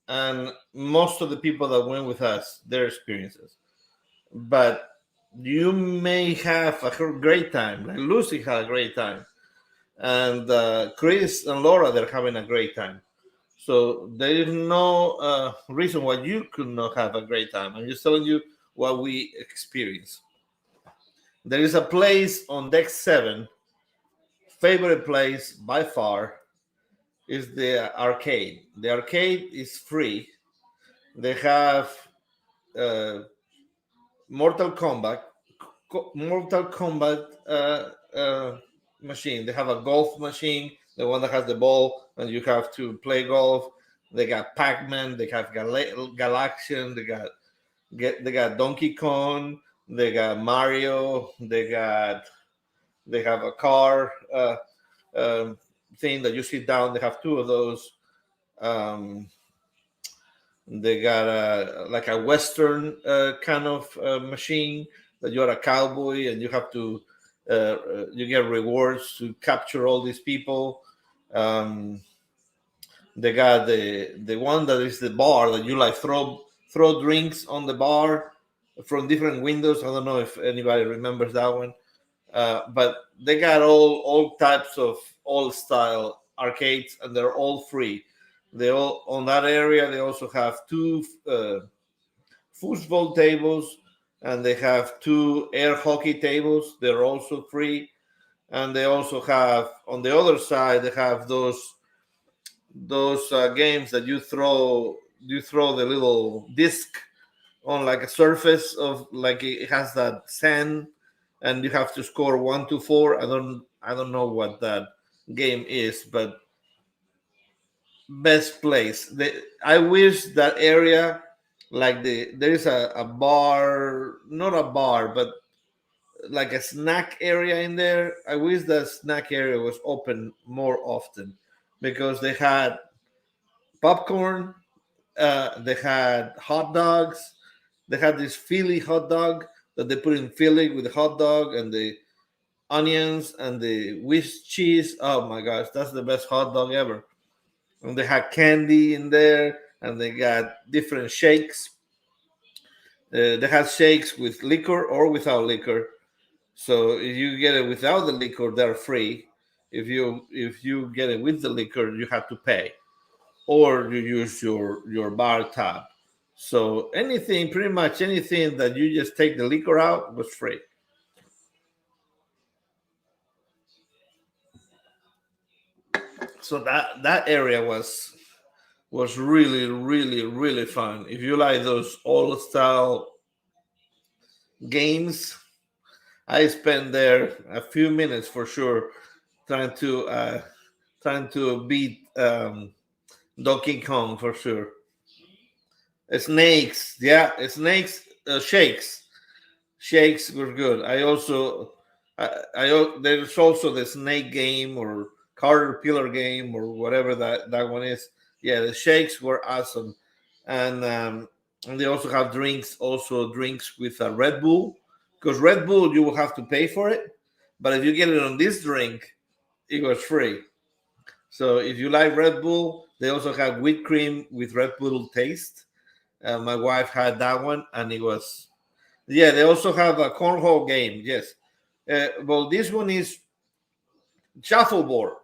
and most of the people that went with us, their experiences. But you may have a great time. Like Lucy had a great time, and Chris and Laura, they're having a great time. So there is no reason why you could not have a great time. I'm just telling you what we experience. There is a place on deck 7, favorite place by far is the arcade. The arcade is free. They have uh, Mortal Kombat, Mortal Kombat machine. They have a golf machine, the one that has the ball, and you have to play golf. They got Pac-Man. They have Galaxian. They got Donkey Kong. They got Mario. They have a car um, thing that you sit down. They have two of those. Um, they got like a Western kind of machine that you're a cowboy and you have to you get rewards to capture all these people. Um, they got the one that is the bar that you like throw drinks on the bar from different windows. I don't know if anybody remembers that one. But they got all types of old style arcades, and they're all free. They all on that area. They also have two football tables, and they have two air hockey tables. They're also free, and they also have on the other side. They have those games that you throw the little disc on like a surface of like it has that sand, and you have to score 1 to 4. I don't know what that game is, but best place. I wish that area, like there is a bar, not a bar, but like a snack area in there. I wish the snack area was open more often because they had popcorn, they had hot dogs, they had this Philly hot dog that they put in Philly with the hot dog and the onions and the Swiss cheese. Oh my gosh, that's the best hot dog ever. And they had candy in there, and they got different shakes. They had shakes with liquor or without liquor. So if you get it without the liquor, they're free. If you get it with the liquor, you have to pay, or you use your bar tab. So anything, pretty much anything that you just take the liquor out was free. So that area was really, really, really fun. If you like those old style games, I spent there a few minutes for sure trying to beat Donkey Kong for sure. Snakes, yeah, snakes, shakes. Shakes were good. There's also the snake game or caterpillar game or whatever that one is. Yeah, the shakes were awesome, and they also have drinks. Also drinks with a Red Bull, because Red Bull you will have to pay for it, but if you get it on this drink, it was free. So if you like Red Bull, they also have whipped cream with Red Bull taste. My wife had that one, and it was, yeah. They also have a cornhole game. Yes. Well, this one is shuffleboard,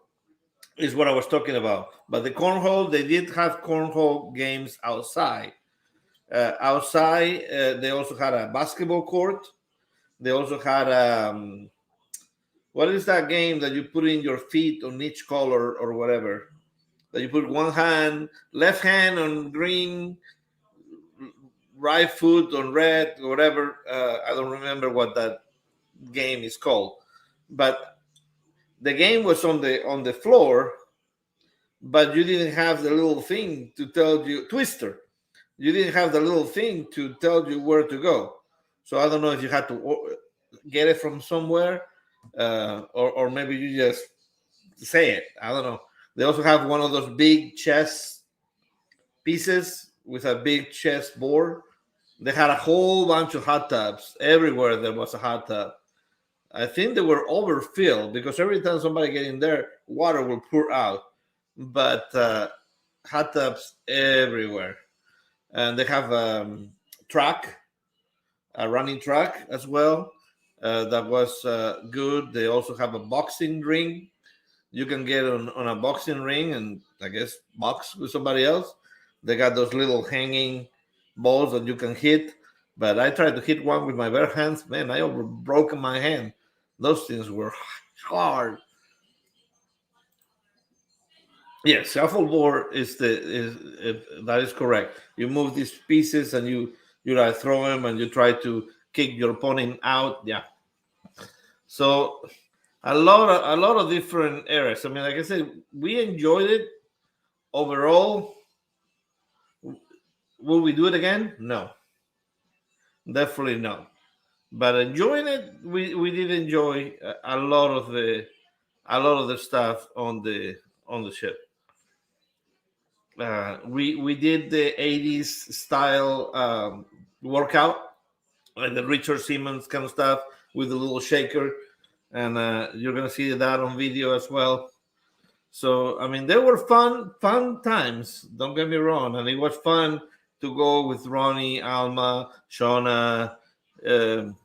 is what I was talking about. But the cornhole, they did have cornhole games outside. They also had a basketball court. They also had what is that game that you put in your feet on each color or whatever? That you put one hand, left hand on green, right foot on red, or whatever. I don't remember what that game is called, but the game was on the floor, but you didn't have the little thing to tell you Twister. You didn't have the little thing to tell you where to go. So I don't know if you had to get it from somewhere, or maybe you just say it. I don't know. They also have one of those big chess pieces with a big chess board. They had a whole bunch of hot tubs everywhere. There was a hot tub. I think they were overfilled because every time somebody get in there, water will pour out. But hot tubs everywhere, and they have track, a running track as well. That was good. They also have a boxing ring. You can get on a boxing ring and I guess box with somebody else. They got those little hanging balls that you can hit. But I tried to hit one with my bare hands. Man, I over broken my hand. Those things were hard. Yes, shuffleboard that is correct. You move these pieces and you like throw them and you try to kick your opponent out. Yeah. So a lot of different areas. I mean, like I said, we enjoyed it overall. Will we do it again? No, definitely no. But enjoying it, we did enjoy a lot of the stuff on the ship. We did the '80s style workout, like the Richard Simmons kind of stuff with the little shaker, and you're gonna see that on video as well. So I mean, they were fun times. Don't get me wrong, and it was fun to go with Ronnie, Alma, Shauna,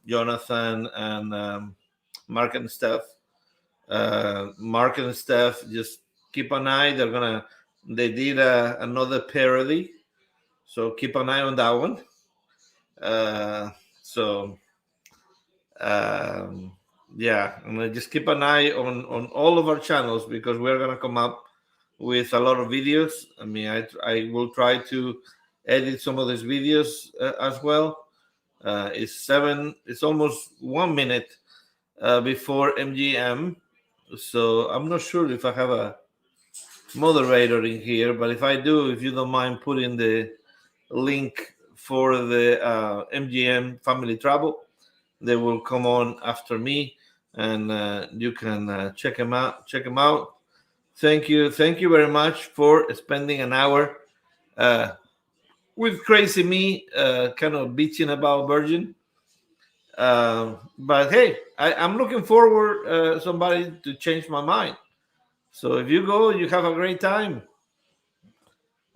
Jonathan, and Mark and Steph. Mark and Steph, just keep an eye. They did another parody, so keep an eye on that one. So um, yeah, and just keep an eye on all of our channels because we're gonna come up with a lot of videos. I mean, I will try to edit some of these videos as well. It's almost 1 minute before MGM, so I'm not sure if I have a moderator in here, but if I do, if you don't mind putting the link for the MGM family travel, They will come on after me, and you can check them out. Check them out. Thank you very much for spending an hour uh, with crazy me, kind of bitching about Virgin. But hey, I'm looking forward somebody to change my mind. So if you go, you have a great time.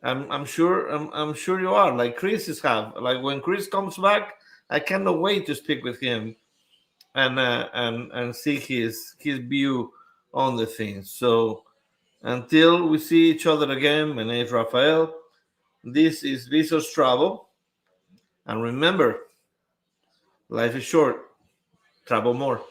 I'm sure you are. Like Chris is have. Like when Chris comes back, I cannot wait to speak with him and see his view on the things. So until we see each other again, my name is Rafael. This is VISO'S Travel, and remember, life is short. Travel more.